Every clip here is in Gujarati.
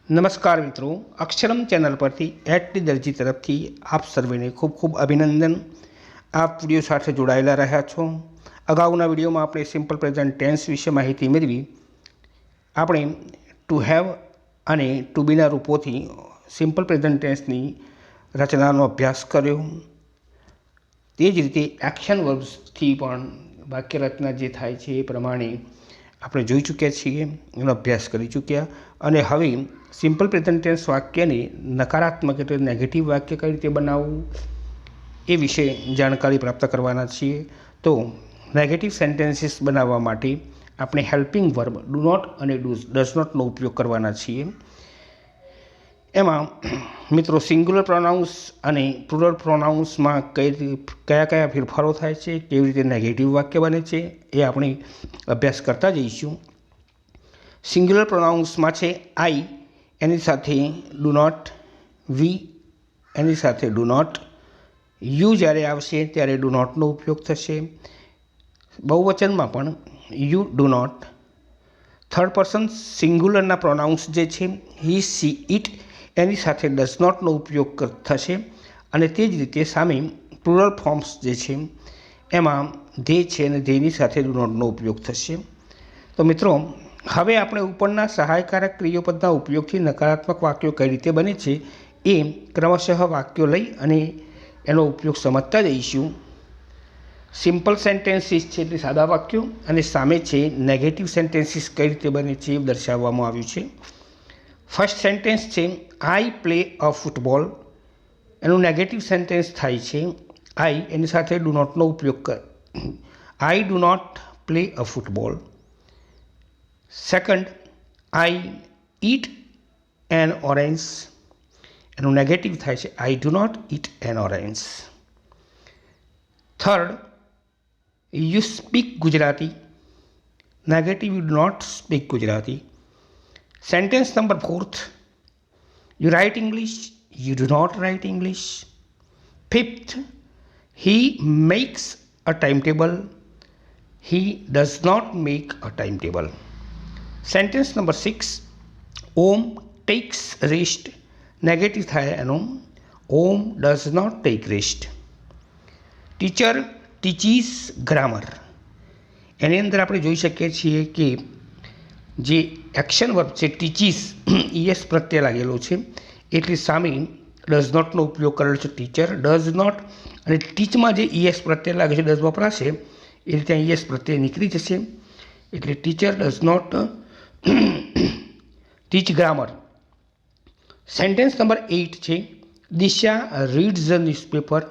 નમસ્કાર મિત્રો, અક્ષરમ ચેનલ પરથી એટ દરજી તરફથી આપ સર્વેને ખૂબ ખૂબ અભિનંદન. આપ વિડીયો સાથે જોડાયેલા રહ્યા છો. અગાઉના વિડીયોમાં આપણે સિમ્પલ પ્રેઝન્ટ ટેન્સ વિશે માહિતી મેળવી. આપણે ટુ હેવ અને ટુ બીના રૂપોથી સિમ્પલ પ્રેઝન્ટ ટેન્સની રચનાનો અભ્યાસ કર્યો. તે જ રીતે એક્શન વર્બ્સથી પણ વાક્ય રચના જે થાય છે એ પ્રમાણે આપણે જોઈ ચૂક્યા છીએ, એનો અભ્યાસ કરી ચૂક્યા. અને હવે સિમ્પલ પ્રેઝન્ટ ટેન્સ વાક્યને નકારાત્મક એટલે નેગેટિવ વાક્ય કઈ રીતે બનાવવું એ વિશે જાણકારી પ્રાપ્ત કરવાના છીએ. તો નેગેટિવ સેન્ટેન્સીસ બનાવવા માટે આપણે હેલ્પિંગ વર્બ ડુ નોટ અને ડઝ નોટનો ઉપયોગ કરવાના છીએ. એમાં મિત્રો સિંગ્યુલર પ્રોનાઉન્સ અને પ્લુરલ પ્રોનાઉન્સમાં કયા કયા ફેરફારો થાય છે, કેવી રીતે નેગેટિવ વાક્ય બને છે એ આપણે અભ્યાસ કરતા જઈશું. સિંગ્યુલર પ્રોનાઉન્સમાં છે આઈ, એની સાથે ડુ નોટ, વી એની સાથે ડુ નોટ, યુ જ્યારે આવશે ત્યારે ડુ નોટનો ઉપયોગ થશે. બહુવચનમાં પણ you do not. Third person સિંગ્યુલરના પ્રોનાઉન્સ જે છે હી, સી, ઇટ એની સાથે ડઝ નોટનો ઉપયોગ થશે. અને તે જ રીતે સામે પ્લુરલ ફોર્મ્સ જે છે એમાં ધે છે અને ધેની સાથે ડુ નોટનો ઉપયોગ થશે. તો મિત્રો, હવે આપણે ઉપરના સહાયકારક ક્રિયાપદના ઉપયોગથી નકારાત્મક વાક્યો કઈ રીતે બને છે એ ક્રમશઃ વાક્યો લઈ અને એનો ઉપયોગ સમજતા જઈશું. સિમ્પલ સેન્ટેન્સીસ છે એટલે સાદા વાક્યો, અને સામે છે નેગેટિવ સેન્ટેન્સીસ કઈ રીતે બને છે એ દર્શાવવામાં આવ્યું છે. ફર્સ્ટ સેન્ટેન્સ છે આઈ પ્લે અ ફૂટબોલ. એનું નેગેટિવ સેન્ટેન્સ થાય છે આઈ, એની સાથે ડુ નોટનો ઉપયોગ કર. I do not play a football. Second, I eat an orange. એનું નેગેટિવ થાય છે I do not eat an orange. Third, you speak Gujarati. Negative, you do not speak Gujarati. Sentence number fourth, you write English. You do not write English. Fifth, he makes a time table. He does not make a time table. Sentence number 6, Om takes rest. Negative થાય એનું Om does not take rest. Teacher teaches grammar. એની અંદર આપણે જોઈ શકીએ છીએ કે જે એક્શન વર્બ છે ટીચીસ, ઈએસ પ્રત્યે લાગેલો છે એટલે સામે ડઝ નોટનો ઉપયોગ કરેલો છે. ટીચર ડઝ નોટ, અને ટીચમાં જે ઈએસ પ્રત્યે લાગે છે, ડઝ વપરાશે એ રીતે ઈએસ પ્રત્યે નીકળી જશે. એટલે teacher does not teach grammar. Sentence number 8 છે Disha reads a newspaper.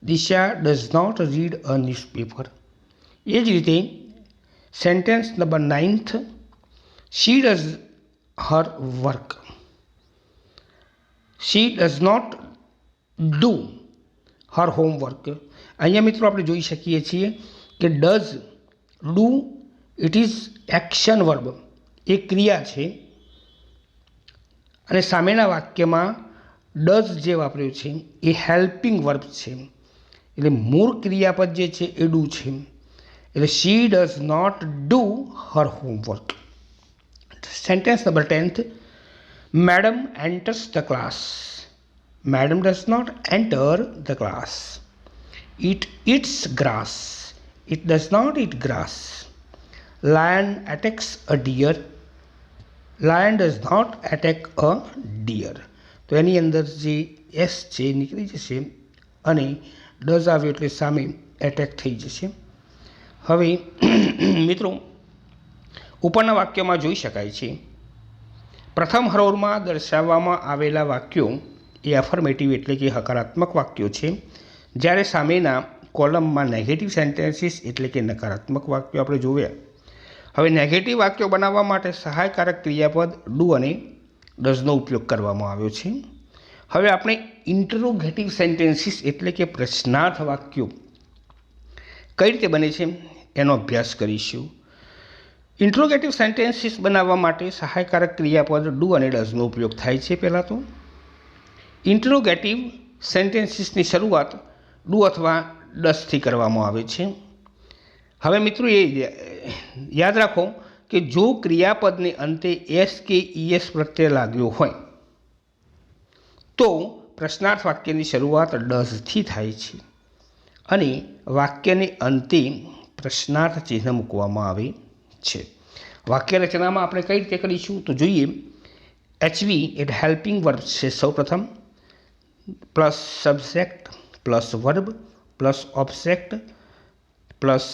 Disha does not read a newspaper. એ જ રીતે sentence number 9th, she does her work. She does not do her homework. અહીંયા મિત્રો આપણે જોઈ શકીએ છીએ કે does, do, it is action verb, એ ક્રિયા છે, અને સામેના વાક્યમાં ડઝ જે વાપર્યું છે એ હેલ્પિંગ વર્બ છે. એટલે મૂળ ક્રિયાપદ જે છે એ ડુ છે. એટલે she does not do her homework. Sentence number 10th, madam enters the class. Madam does not enter the class. It eats grass. It does not eat grass. Lion attacks a deer. Lion does not attack a deer. તો એની અંદર જે એસ છે નીકળી જશે અને ડઝ આવ્યો એટલે સામે એટેક થઈ જશે. હવે મિત્રો, ઉપરના વાક્યોમાં જોઈ શકાય છે પ્રથમ હરોળમાં દર્શાવવામાં આવેલા વાક્યો એ અફર્મેટિવ એટલે કે હકારાત્મક વાક્યો છે, જ્યારે સામેના કોલમમાં નેગેટિવ સેન્ટેન્સીસ એટલે કે નકારાત્મક વાક્યો આપણે જોયા. હવે નેગેટિવ વાક્યો બનાવવા માટે સહાયકારક ક્રિયાપદ ડુ અને ડઝનો ઉપયોગ કરવામાં આવ્યો છે. હવે આપણે ઇન્ટરોગેટિવ સેન્ટેન્સીસ એટલે કે પ્રશ્નાર્થ વાક્યો કઈ રીતે બને છે એનો અભ્યાસ કરીશું. ઇન્ટ્રોગેટિવ સેન્ટેન્સીસ બનાવવા માટે સહાયકારક ક્રિયાપદ ડુ અને ડઝનો ઉપયોગ થાય છે. પહેલાં તો ઇન્ટ્રોગેટિવ સેન્ટેન્સીસની શરૂઆત ડુ અથવા ડઝથી કરવામાં આવે છે. હવે મિત્રો એ યાદ રાખો કે જો ક્રિયાપદને અંતે એસ કે ઈએસ પ્રત્યય લાગ્યો હોય તો પ્રશ્નાર્થ વાક્યની શરૂઆત ડઝથી થાય છે અને વાક્યને અંતે પ્રશ્નાર્થ ચિહ્ન મૂકવામાં આવે છે. વાક્ય રચનામાં આપણે કઈ રીતે કરીશું તો જોઈએ. એચવી એટલે હેલ્પિંગ વર્બ છે સૌપ્રથમ, plus subject plus verb plus object plus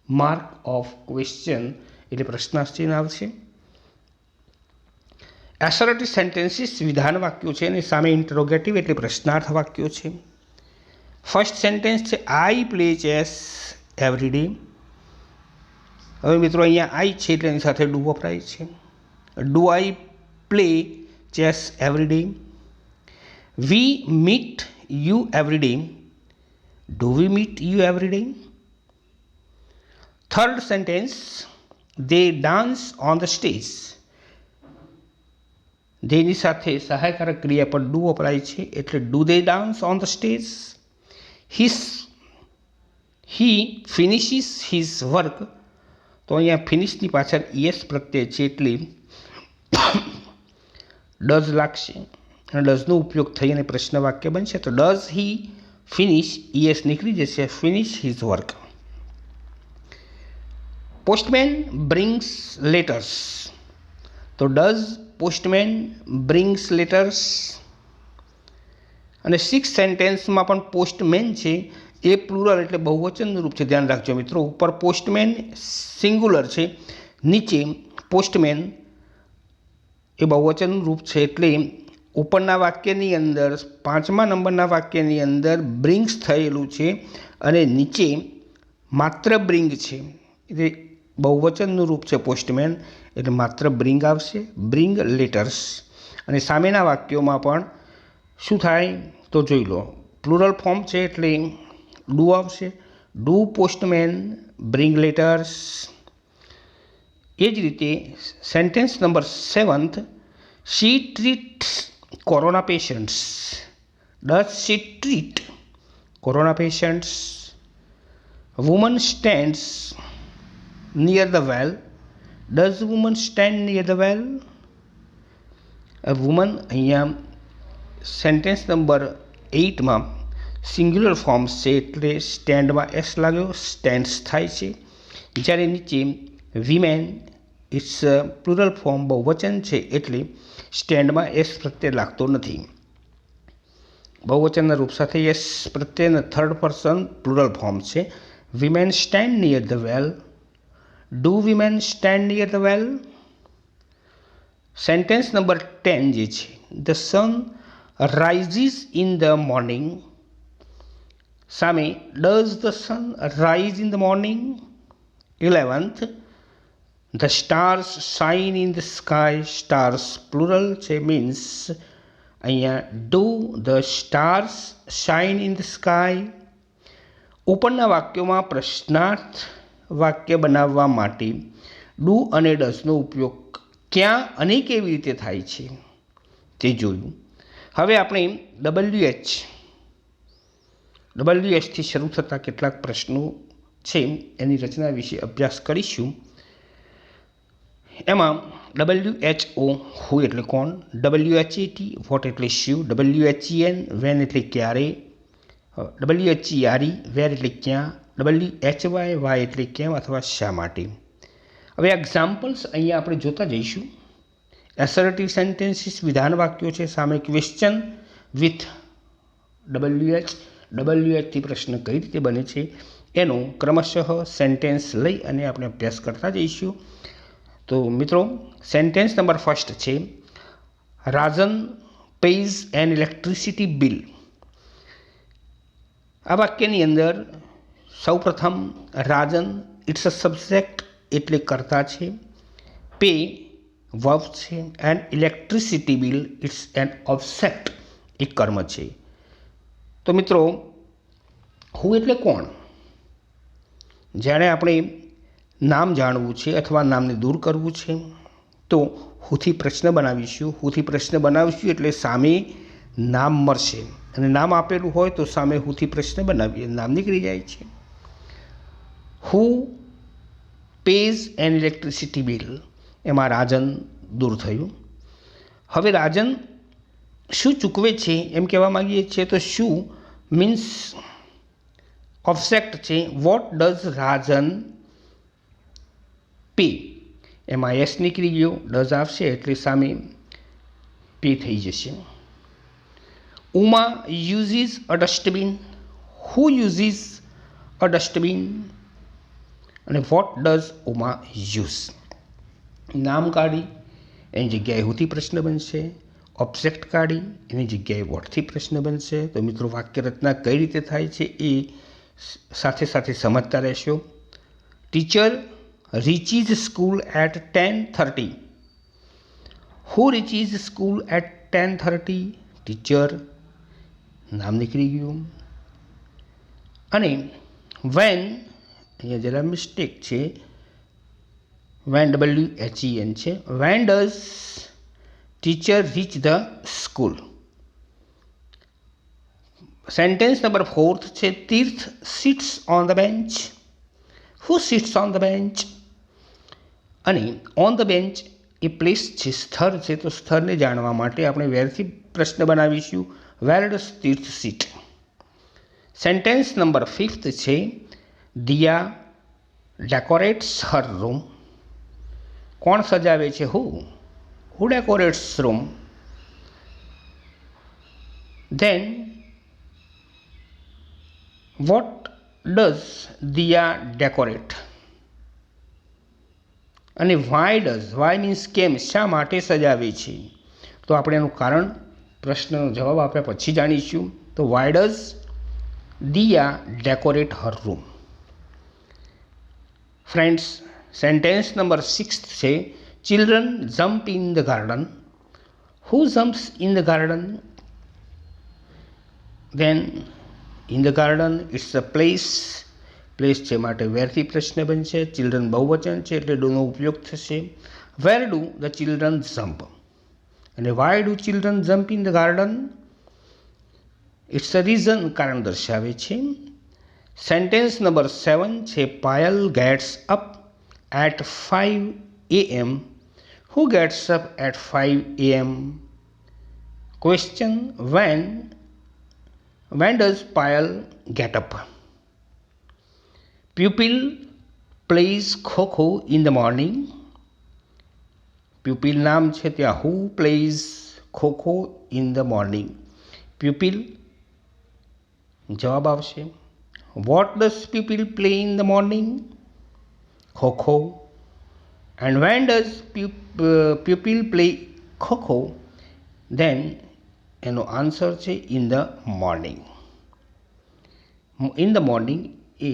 mark of question એટલે પ્રશ્નાર્થ ચિહ્ન આવશે. એસર્ટિવ સેન્ટેન્સીસ વિધાન વાક્યો છે અને સામે ઇન્ટરોગેટિવ એટલે પ્રશ્નાર્થ વાક્યો છે. ફર્સ્ટ સેન્ટેન્સ છે I play chess every day. હવે મિત્રો અહીંયા આઈ છે એટલે એની સાથે ડુ વપરાય છે. Do I play chess every day? We meet you every day. Do we meet you every day? Third sentence they dance on the stage. જેની સાથે સહાયકારક ક્રિયા પર ડુ વપરાય છે એટલે do they dance on the stage? He finishes his work. તો અહીંયા ફિનિશની પાછળ ઈએસ પ્રત્યય છે એટલે ડઝ લાગશે અને ડઝનો ઉપયોગ થઈ અને પ્રશ્ન વાક્ય બનશે. તો ડઝ હી ફિનિશ, ઈએસ નીકળી જશે, finish his work. Postman brings letters. તો ડઝ પોસ્ટમેન બ્રિંગ્સ લેટર્સ? અને સિક્સ સેન્ટેન્સમાં પણ પોસ્ટમેન છે એ પ્લુરલ એટલે બહુવચનનું રૂપ છે, ધ્યાન રાખજો મિત્રો. ઉપર પોસ્ટમેન સિંગ્યુલર છે, નીચે પોસ્ટમેન એ બહુવચનનું રૂપ છે એટલે ઉપરના વાક્યની અંદર 5મા નંબરના વાક્યની અંદર બ્રિંગ્સ થયેલું છે અને નીચે માત્ર બ્રિંગ છે એટલે બહુવચનનું રૂપ છે પોસ્ટમેન એટલે માત્ર બ્રિંગ આવશે, બ્રિંગ લેટર્સ. અને સામેના વાક્યોમાં પણ શું થાય તો જોઈ લો. પ્લુરલ ફોર્મ છે એટલે ડુ આવશે, ડુ પોસ્ટમેન બ્રિંગ લેટર્સ. એ જ રીતે sentence number 7th she treats corona patients. Does she treat corona patients? Woman stands near the well. Does woman stand near the well? Woman અહીંયા સેન્ટેન્સ નંબર 8માં સિંગ્યુલર ફોર્મ્સ છે એટલે સ્ટેન્ડમાં એસ લાગ્યો, સ્ટેન્ડ્સ થાય છે. જ્યારે નીચે વિમેન ઇટ્સ પ્લુરલ ફોર્મ બહુવચન છે એટલે સ્ટેન્ડમાં એસ પ્રત્યય લાગતો નથી. બહુવચનના રૂપ સાથે એસ પ્રત્યયના થર્ડ પર્સન પ્લુરલ ફોર્મ છે. Women stand near the well. Do women stand near the well? Sentence number 10 જે છે the sun rises in the morning. સામે does the sun rise in the morning? 11th the stars shine in the sky. Stars પ્લુરલ છે મીન્સ અહીંયા do the stars shine in the sky. ઉપરના વાક્યોમાં પ્રશ્નાર્થ વાક્ય બનાવવા માટે ડુ અને ડઝનો ઉપયોગ ક્યાં અને કેવી રીતે થાય છે તે જોયું. હવે આપણે ડબલ્યુએચથી શરૂ થતા કેટલાક પ્રશ્નો છે એની રચના વિશે અભ્યાસ કરીશું. એમાં WHO હુ એટલે કોણ, WHAT વોટ એટલે શું, WHEN વેન એટલે ક્યારે, WHERE વેર એટલે ક્યાં, WHY વાય એટલે કેમ અથવા શા માટે. હવે એક્ઝામ્પલ્સ અહીંયા આપણે જોતા જઈશું. એસર્ટિવ સેન્ટેન્સીસ વિધાન વાક્યો છે, સામે ક્વેશ્ચન વિથ WHથી પ્રશ્ન કઈ રીતે બને છે એનો ક્રમશઃ સેન્ટેન્સ લઈ અને આપણે અભ્યાસ કરતા જઈશું. તો મિત્રો સેન્ટેન્સ નંબર 1 છે રાજન પેઇઝ એન ઇલેક્ટ્રિસિટી બિલ. આ વાક્યની અંદર સૌપ્રથમ રાજન ઇટ્સ અ સબ્જેક્ટ એટલે કર્તા છે, પે વર્બ છે and electricity bill it's an object એ કર્મ છે. તો મિત્રો હુ એટલે કોણ? જ્યારે આપણે નામ જાણવું છે અથવા નામને દૂર કરવું છે તો હુથી પ્રશ્ન બનાવીશું. હુથી પ્રશ્ન બનાવીશું એટલે સામે નામ મળશે અને નામ આપેલું હોય તો સામે હુથી પ્રશ્ન બનાવીએ, નામ નીકળી જાય છે. હુ પેઝ એન ઇલેક્ટ્રિસિટી બિલ, એમાં રાજન દૂર થયું. હવે રાજન શું ચૂકવે છે એમ કહેવા માગીએ છીએ તો શું મીન્સ ઓબ્જેક્ટ છે. વોટ ડઝ રાજન પે, એમાં એસ નીકળી ગયો, ડઝ આવશે એટલે સામે પે થઈ જશે. ઉમા યુઝીસ અ ડસ્ટબિન, હુ યુઝીસ અ ડસ્ટબિન, અને વોટ ડઝ ઉમા યુઝ. નામ કાઢી એની જગ્યાએ હુથી પ્રશ્ન બનશે, ઓબ્જેક્ટ કાઢી એની જગ્યાએ વોટથી પ્રશ્ન બનશે. તો મિત્રો વાક્ય રચના કઈ રીતે થાય છે એ સાથે સાથે સમજતા રહેશો. Teacher reaches school at 10:30. Who reaches school at 10:30? Teacher, નામ નીકળી ગયું. અને when, અહીંયા જરા મિસ્ટેક છે, when WHEN છે. when does teacher reach the school? Sentence number 4 છે. તીર્થ sits on the bench. Who sits on the bench? અને on the bench A place છે, સ્થળ છે, તો સ્થળને જાણવા માટે આપણે વેરથી પ્રશ્ન બનાવીશું. Where does Tirth sit. Sentence number 5 છે. Diya decorates her room. કોણ સજાવે છે? Who decorates room. Then what does Diya decorate, અને વાય ડઝ, વાય મીન્સ કેમ, શા માટે સજાવે છે. તો આપણે એનું કારણ પ્રશ્નનો જવાબ આપ્યા પછી જાણીશું. તો why does Diya decorate her room. Friends, sentence number 6 છે. Children jump in the garden. Who jumps in the garden? Then in the garden it's a place, place છે માટે વેરથી પ્રશ્ન બનશે. ચિલ્ડ્રન બહુવચન છે એટલે ડુનો ઉપયોગ થશે. Where do the children jump, અને why do children jump in the garden? It's a reason, કારણ દર્શાવે છે. સેન્ટેન્સ નંબર 7 છે. Payal gets up at 5 AM. Who gets up at 5 AM? Question, when does Payal get up? Pupil plays Kho-Kho in the morning. Pupil નામ છે ત્યાં who plays Kho-Kho in the morning? Pupil જવાબ આવશે. What does pupil play in the morning? Kho-Kho. And when does pupil play Kho-Kho? Then એનો આન્સર છે in the morning. In the morning A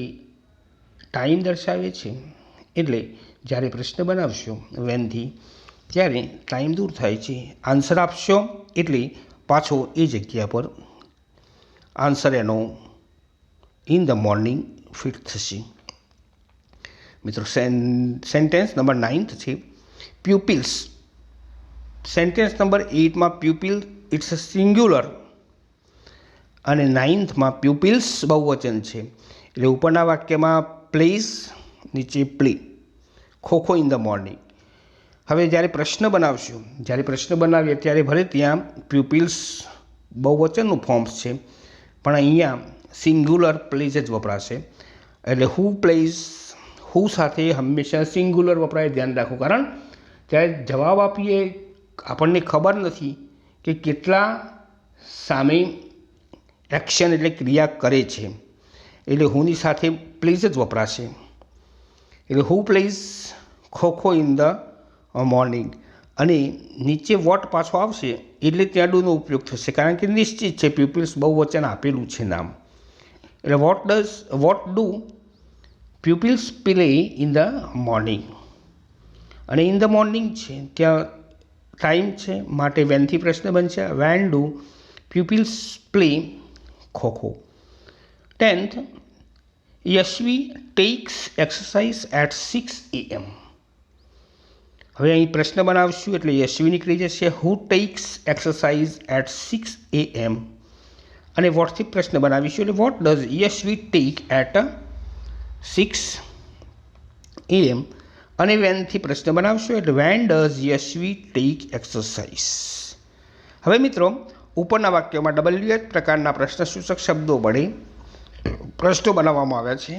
time દર્શાવે છે એટલે જ્યારે પ્રશ્ન બનાવશો વેનથી ત્યારે ટાઈમ દૂર થાય છે. આન્સર આપશો એટલે પાછો એ જગ્યા પર આન્સર એનો ઇન ધ મોર્નિંગ ફિટ થશે. મિત્રો સેન્ટેન્સ નંબર 9 છે. પ્યુપિલ્સ. સેન્ટેન્સ નંબર 8માં પ્યુપિલ ઇટ્સ અ સિંગ્યુલર, અને 9થમાં પ્યુપિલ્સ બહુવચન છે એટલે ઉપરના વાક્યમાં પ્લેસ, નીચે play. Kho kho in the morning. હવે જ્યારે પ્રશ્ન બનાવશું, જ્યારે પ્રશ્ન બનાવીએ ત્યારે ભલે ત્યાં પ્યુપિલ્સ બહુવચનનું ફોર્મ્સ છે પણ અહીંયા સિંગ્યુલર પ્લેસ જ વપરાશે. એટલે હુ પ્લેસ, હુ સાથે હંમેશા સિંગ્યુલર વપરાય, ધ્યાન રાખો. કારણ ત્યારે જવાબ આપીએ આપણને ખબર નથી કે કેટલા સામે એક્શન એટલે ક્રિયા કરે છે, એટલે હુની સાથે પ્લીઝ જ વપરાશે. એટલે who plays kho-kho in the morning, અને નીચે વોટ પાછો આવશે એટલે ત્યાં ડુનો ઉપયોગ થશે કારણ કે નિશ્ચિત છે પ્યુપિલ્સ બહુવચન આપેલું છે નામ. એટલે what do pupils play in the morning, અને ઇન ધ મોર્નિંગ છે ત્યાં ટાઈમ છે માટે વેનથી પ્રશ્ન બનશે. When do pupils play khokho. 10th, Yashvi takes exercise at 6 AM. હવે અહીં પ્રશ્ન બનાવશું એટલે યશવી નીકળી જશે. Who takes exercise at 6 AM, અને વોટથી પ્રશ્ન બનાવીશું એટલે what does Yashvi take at 6 AM. અને વેનથી પ્રશ્ન બનાવશો એટલે when does Yashvi take exercise. હવે મિત્રો ઉપરના વાક્યોમાં WH પ્રકારના પ્રશ્ન સૂચક શબ્દો વડે પ્રશ્નો બનાવવામાં આવ્યા છે.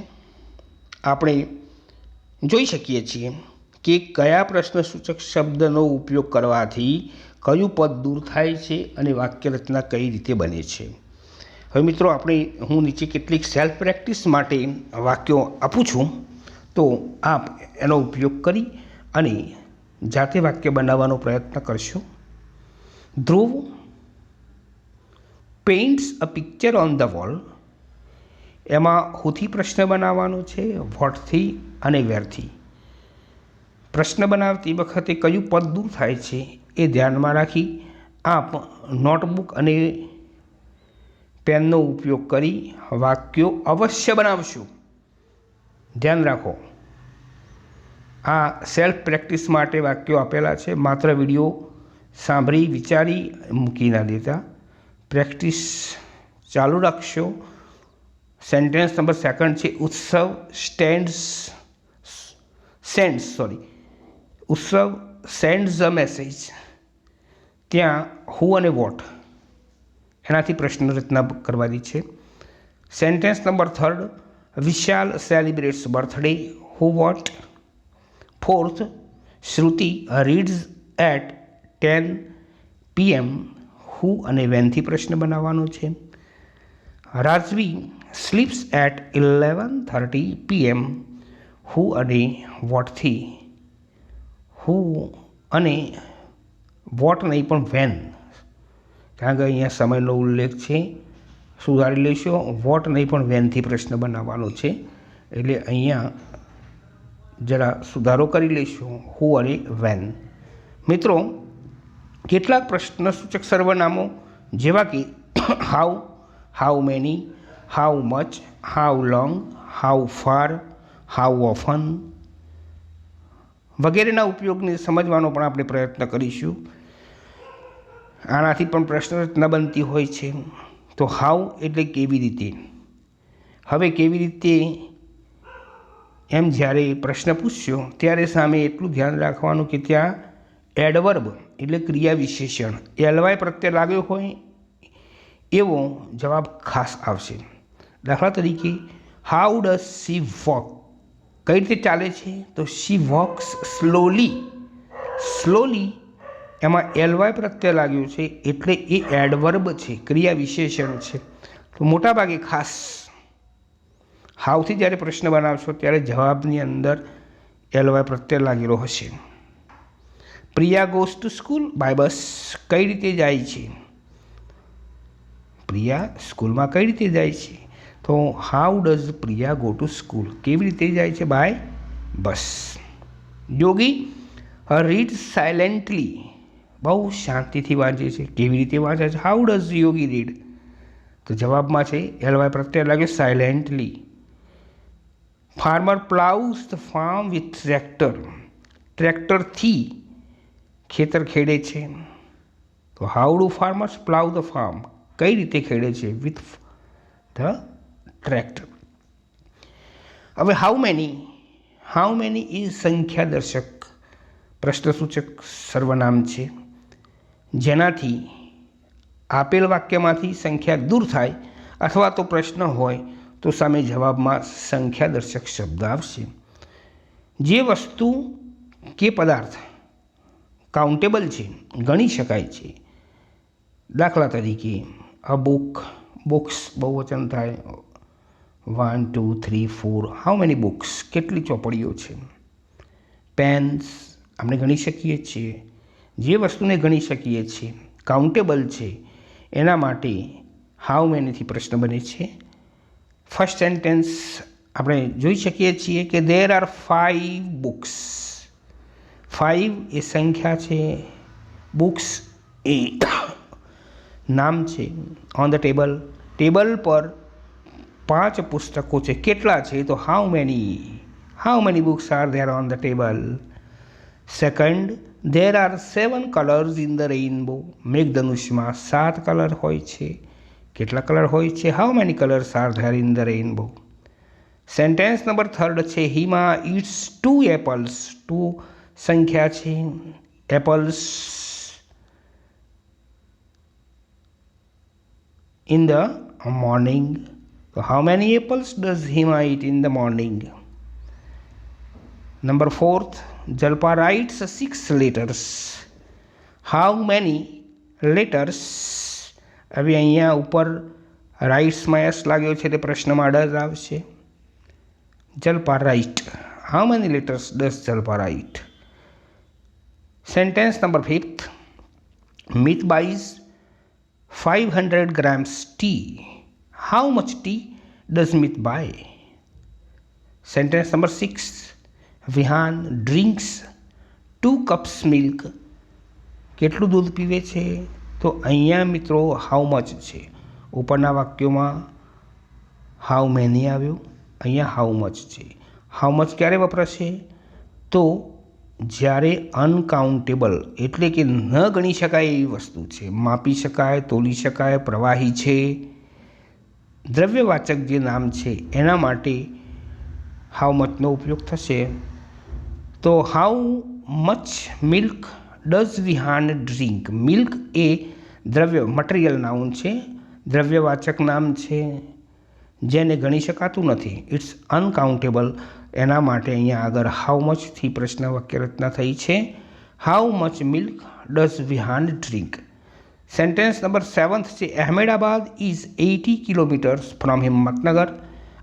આપણે જોઈ શકીએ છીએ કે કયા પ્રશ્ન સૂચક શબ્દનો ઉપયોગ કરવાથી કયું પદ દૂર થાય છે અને વાક્ય રચના કઈ રીતે બને છે. હવે મિત્રો હું નીચે કેટલીક સેલ્ફ પ્રેક્ટિસ માટે વાક્યો આપું છું, તો આપ એનો ઉપયોગ કરી અને જાતે વાક્ય બનાવવાનો પ્રયત્ન કરશો. Dhruv paints a picture on the wall. એમાં હુથી પ્રશ્ન બનાવવાનો છે, વોટથી અને વેરથી. પ્રશ્ન બનાવતી વખતે કયું પદ દૂર થાય છે એ ધ્યાનમાં રાખી આપ નોટબુક અને પેનનો ઉપયોગ કરી વાક્યો અવશ્ય બનાવશો. ધ્યાન રાખો, આ સેલ્ફ પ્રેક્ટિસ માટે વાક્યો આપેલા છે, માત્ર વિડીયો સાંભળી વિચારી મૂકી ના દેતા. પ્રેક્ટિસ ચાલુ રાખશો. સેન્ટેન્સ નંબર સેકન્ડ છે ઉત્સવ સેન્ડ્સ અ મેસેજ. ત્યાં હુ અને વોટ એનાથી પ્રશ્ન રચના કરવાની છે. Sentence number third Vishal celebrates birthday. Who what. Fourth Shruti reads at 10 PM. Who અને વેનથી પ્રશ્ન બનાવવાનો છે. રાજવી સ્લીપ્સ એટ 11:30 PM. હુ અને વોટથી. હુ અને વોટ નહીં પણ વેન, કારણ કે અહીંયા સમયનો ઉલ્લેખ છે, સુધારી લેશો. વોટ નહીં પણ વેનથી પ્રશ્ન બનાવવાનો છે, એટલે અહીંયા જરા સુધારો કરી લેશો. હુ અને વેન. મિત્રો કેટલાક પ્રશ્ન સૂચક સર્વનામો જેવા કે how, how many, how much, how long, how far, how often વગેરેના ઉપયોગને સમજવાનો પણ આપણે પ્રયત્ન કરીશું. આનાથી પણ પ્રશ્ન રચના બનતી હોય છે. તો હાઉ એટલે કેવી રીતે. હવે કેવી રીતે એમ જ્યારે પ્રશ્ન પૂછશો ત્યારે સામે એટલું ધ્યાન રાખવાનું કે ત્યાં એડવર્બ એટલે ક્રિયા વિશેષણ LY પ્રત્યે લાગ્યો હોય એવો જવાબ ખાસ આવશે. દાખલા તરીકે હાઉ ડઝ શી વોક. કઈ રીતે ચાલે છે? તો શી વોક્સ સ્લોલી. એમાં LY પ્રત્યય લાગ્યું છે એટલે એ એડવર્બ છે, ક્રિયા વિશેષણ છે. તો મોટાભાગે ખાસ હાઉથી જ્યારે પ્રશ્ન બનાવશો ત્યારે જવાબની અંદર LY પ્રત્યય લાગેલો હશે. Priya goes to school by bus. કઈ રીતે જાય છે? પ્રિયા સ્કૂલમાં કઈ રીતે જાય છે? તો how does Priya go to school. કેવી રીતે જાય છે? By bus. Yogi read silently. બહુ શાંતિથી વાંચે છે. કેવી રીતે વાંચે છે? How does Yogi read. તો જવાબમાં છે LY પ્રત્યય લાગે silently. Farmer ploughs the farm with tractor. ટ્રેક્ટરથી ખેતર ખેડે છે. તો how do farmers plough the farm. કઈ રીતે ખેડે છે? With the tractor. હવે હાઉ મેની એ સંખ્યા દર્શક પ્રશ્નસૂચક સર્વનામ છે, જેનાથી આપેલ વાક્યમાંથી સંખ્યા દૂર થાય અથવા તો પ્રશ્ન હોય તો સામે જવાબમાં સંખ્યા દર્શક શબ્દ આવશે. જે વસ્તુ કે પદાર્થ કાઉન્ટેબલ છે, ગણી શકાય છે. દાખલા તરીકે અ બુક. બુક્સ બહુવચન થાય. 1 2 3 4. How many books. કેટલી ચોપડીઓ છે. પેન્સ આપણે ગણી શકીએ છીએ. જે વસ્તુને ગણી શકીએ છીએ, કાઉન્ટેબલ છે, એના માટે હાઉ મેનીથી પ્રશ્ન બને છે. ફર્સ્ટ સેન્ટેન્સ આપણે જોઈ શકીએ છીએ કે દેર આર 5 બુક્સ. 5 એ સંખ્યા છે, બુક્સ એ નામ છે. On the table. ટેબલ પર 5 પુસ્તકો છે. કેટલા છે? તો how many books are there on the table. Second, there are 7 colours in the rainbow. મેઘધનુષમાં 7 કલર હોય છે. કેટલા કલર હોય છે? How many colours are there in the rainbow. Sentence number 3 છે હીમા ઇટ્સ 2 એપલ્સ. 2 સંખ્યા છે, apples in the morning. So how many apples does Hima eat in the morning? Number 4, Jalpa writes 6 letters. How many letters? હવે અહીંયા ઉપર રાઇટ્સમાં એસ લાગ્યો છે એટલે પ્રશ્નમાં ડઝ આવશે. Jalpa write. How many letters does Jalpa write? Sentence number 5, Mit buys 500 grams tea. How much tea does Mit buy? Sentence number 6, Vihan drinks 2 cups milk. કેટલું દૂધ પીવે છે? તો અહીંયા મિત્રો હાઉ મચ છે. ઉપરના વાક્યોમાં હાઉ મેની આવ્યું, અહીંયા હાઉ મચ છે. હાઉ મચ ક્યારે વપરાશે? તો જ્યારે અનકાઉન્ટેબલ એટલે કે ન ગણી શકાય એવી વસ્તુ છે, માપી શકાય, તોલી શકાય, પ્રવાહી છે, દ્રવ્યવાચક જે નામ છે એના માટે હાઉ મચનો ઉપયોગ થશે. તો how much milk does Vihan drink? Milk એ દ્રવ્ય મટીરિયલ નાઉન છે, દ્રવ્યવાચક નામ છે જેને ગણી શકાતું નથી, ઇટ્સ અનકાઉન્ટેબલ. એના માટે અહીંયા આગળ હાઉ મચથી પ્રશ્ન વાક્ય રચના થઈ છે. How much milk does Vihan drink? Sentence number 7 છે Ahmedabad is 80 kilometres from Himmatnagar.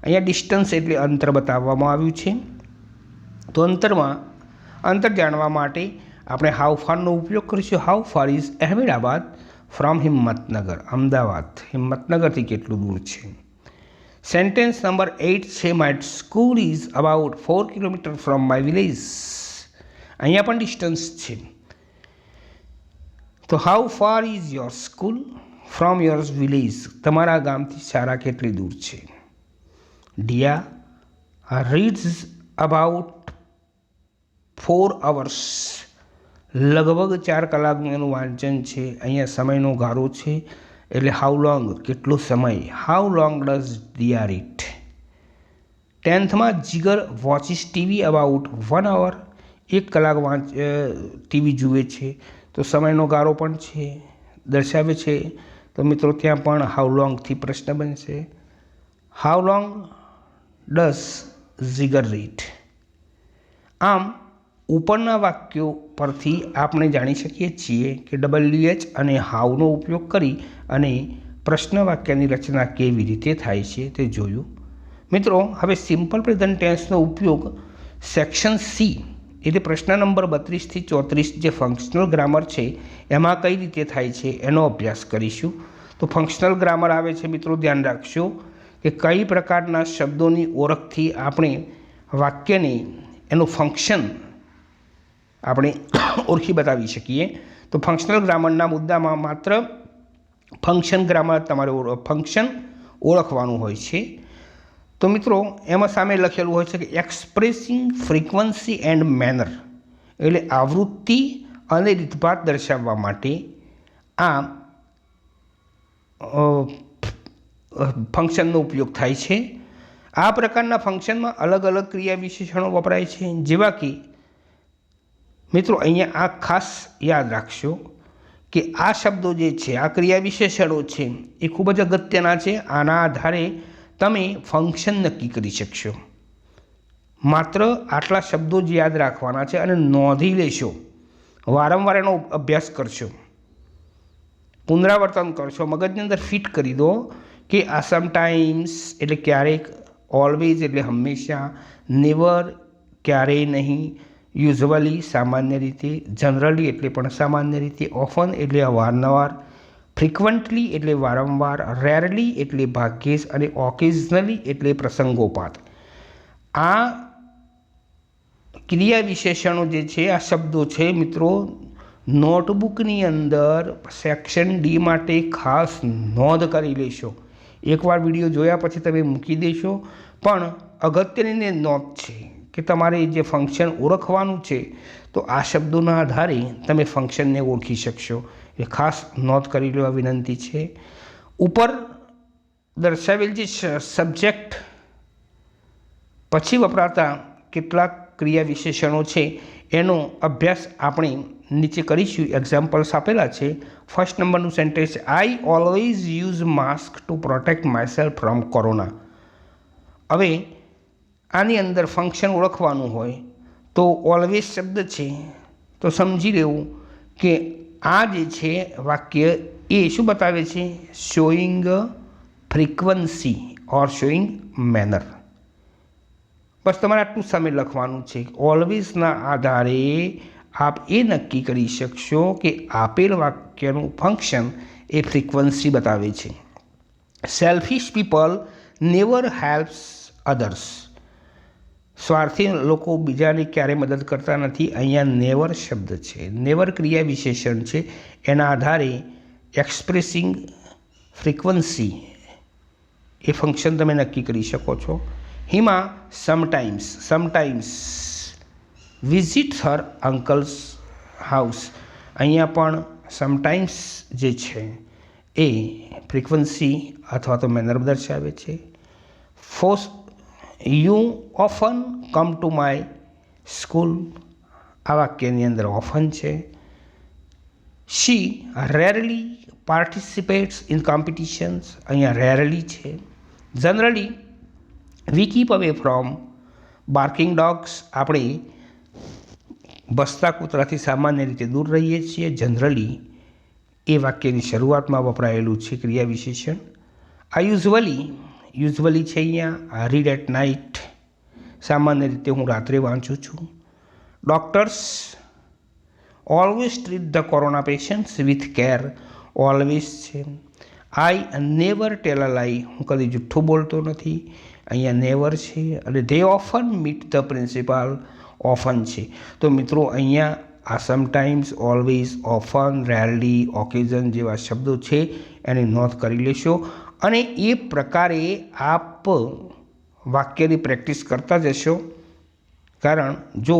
અહીંયા ડિસ્ટન્સ એટલે અંતર બતાવવામાં આવ્યું છે. તો અંતર જાણવા માટે આપણે હાઉ ફારનો ઉપયોગ કરીશું. How far is Ahmedabad from Himmatnagar? Ahmedabad હિંમતનગરથી કેટલું દૂર છે? સેન્ટેન્સ નંબર 8 છે my school is about 4 kilometre from my village. અહીંયા પણ ડિસ્ટન્સ છે. તો how far is your school from your village? તમારા ગામથી શાળા કેટલી દૂર છે? Diya reads about 4 hours. લગભગ 4 કલાકનું એનું વાંચન છે. અહીંયા સમયનો ગાળો છે એટલે હાઉ લોંગ કેટલો સમય? How long does Diya read? 10થમાં Jigar watches TV about 1 hour. 1 કલાક ટીવી જુએ છે. તો સમયનો ગાળો પણ છે, દર્શાવે છે. તો મિત્રો ત્યાં પણ હાઉ લોંગથી પ્રશ્ન બનશે. How long does Jigar read? આમ ઉપરના વાક્યો પરથી આપણે જાણી શકીએ છીએ કે WH અને હાઉનો ઉપયોગ કરી અને પ્રશ્ન વાક્યની રચના કેવી રીતે થાય છે તે જોયું. મિત્રો હવે સિમ્પલ પ્રેઝન્ટ ટેન્સનો ઉપયોગ સેક્શન સી એટલે પ્રશ્ન નંબર 32 થી 34 જે ફંક્શનલ ગ્રામર છે એમાં કઈ રીતે થાય છે એનો અભ્યાસ કરીશું. તો ફંક્શનલ ગ્રામર આવે છે મિત્રો, ધ્યાન રાખશો કે કઈ પ્રકારના શબ્દોની ઓળખથી આપણે વાક્યને એનું ફંક્શન આપણે ઓળખી બતાવી શકીએ. તો ફંક્શનલ ગ્રામરના મુદ્દામાં માત્ર ફંક્શન ગ્રામર તમારે ફંક્શન ઓળખવાનું હોય છે. તો મિત્રો એમાં સામે લખેલું હોય છે કે એક્સપ્રેસિંગ ફ્રીક્વન્સી એન્ડ મેનર એટલે આવૃત્તિ અને રીતભાત દર્શાવવા માટે આ ફંક્શનનો ઉપયોગ થાય છે. આ પ્રકારના ફંક્શનમાં અલગ અલગ ક્રિયા વિશેષણો વપરાય છે. જેવા કે મિત્રો અહીંયા આ ખાસ યાદ રાખશો કે આ શબ્દો જે છે, આ ક્રિયા વિશેષણો છે એ ખૂબ જ અગત્યના છે. આના આધારે તમે ફંક્શન નક્કી કરી શકશો. માત્ર આટલા શબ્દો જ યાદ રાખવાના છે અને નોંધી લેશો. વારંવાર એનો અભ્યાસ કરશો, પુનરાવર્તન કરશો, મગજની અંદર ફિટ કરી દો કે આ સમટાઈમ્સ એટલે ક્યારેક, ઓલવેઝ એટલે હંમેશા, નેવર ક્યારેય નહીં, યુઝવલી સામાન્ય રીતે, જનરલી એટલે પણ સામાન્ય રીતે, ઓફન એટલે અવારનવાર, ફ્રિકવન્ટલી એટલે વારંવાર, રેરલી એટલે ભાગ્યે અને ઓકેઝનલી એટલે પ્રસંગોપાત. આ ક્રિયા વિશેષણો જે છે, આ શબ્દો છે મિત્રો, નોટબુકની અંદર સેક્શન ડી માટે ખાસ નોંધ કરી લેશો. એકવાર વિડીયો જોયા પછી તમે મૂકી દેશો, પણ અગત્યની નોંધ છે કે તમારે જે ફંક્શન ઓળખવાનું છે તો આ શબ્દોના આધારે તમે ફંક્શનને ઓળખી શકશો. એ ખાસ નોંધ કરી લેવા વિનંતી છે. ઉપર દર્શાવેલ જે સબ્જેક્ટ પછી વપરાતા કેટલાક ક્રિયા વિશેષણો છે એનો અભ્યાસ આપણે નીચે કરીશું. એક્ઝામ્પલ્સ આપેલા છે. ફર્સ્ટ નંબરનું sentence, I always use mask to protect myself from corona. હવે આની અંદર ફંક્શન ઓળખવાનું હોય તો ઓલવેઝ શબ્દ છે તો સમજી લેવું કે આ જે છે વાક્ય એ શું બતાવે છે? શોઈંગ ફ્રીક્વન્સી ઓર શોઈંગ મેનર. બસ તમારે આટલું સામે લખવાનું છે. ઓલવેઝના આધારે આપ એ નક્કી કરી શકશો કે આપેલ વાક્યનું ફંક્શન એ ફ્રીક્વન્સી બતાવે છે. Selfish people never helps others. સ્વાર્થી લોકો બીજાને ક્યારેય મદદ કરતા નથી. અહીંયા નેવર શબ્દ છે. નેવર ક્રિયા વિશેષણ છે. એના આધારે એક્સપ્રેસિંગ ફ્રીક્વન્સી એ ફંક્શન તમે નક્કી કરી શકો છો. હિમા સમટાઈમ્સ વિઝિટ હર અંકલ્સ હાઉસ. અહીંયા પણ સમટાઈમ્સ જે છે એ ફ્રીક્વન્સી અથવા તો મેનર દર્શાવે છે. You often come to my school. આ વાક્યની અંદર ઓફન છે. She rarely participates in competitions. અહીંયા રેરલી છે. Generally we keep away from barking dogs. આપણે ભસતા કૂતરાથી સામાન્ય રીતે દૂર રહીએ છીએ. જનરલી એ વાક્યની શરૂઆતમાં વપરાયેલું છે ક્રિયા વિશેષણ. આ યુઝવલી છે અહીંયા. Read at night. સામાન્ય રીતે હું રાત્રે વાંચું છું. Doctors always treat the corona patients with care. Always છે. આઈ નેવર ટેલ અ લાઈ. હું કદી જુઠ્ઠું બોલતો નથી. અહીંયા નેવર છે. અને they often meet the principal. Often છે. તો મિત્રો અહીંયા આ sometimes, always, often, rarely, occasion જેવા શબ્દો છે એની નોંધ કરી લેશો. અને એ પ્રકારે આપ વાક્યની પ્રેક્ટિસ કરતા જશો. કારણ જો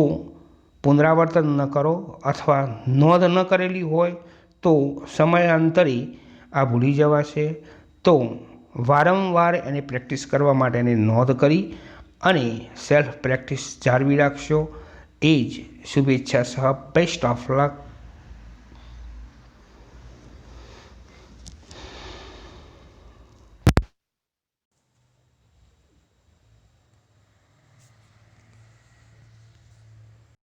પુનરાવર્તન ન કરો અથવા નોંધ ન કરેલી હોય તો સમયાંતરે આ ભૂલી જવાશે. તો વારંવાર એની પ્રેક્ટિસ કરવા માટે એની નોંધ કરી અને સેલ્ફ પ્રેક્ટિસ જાળવી રાખશો. એ જ શુભેચ્છા સહ બેસ્ટ ઓફ લક.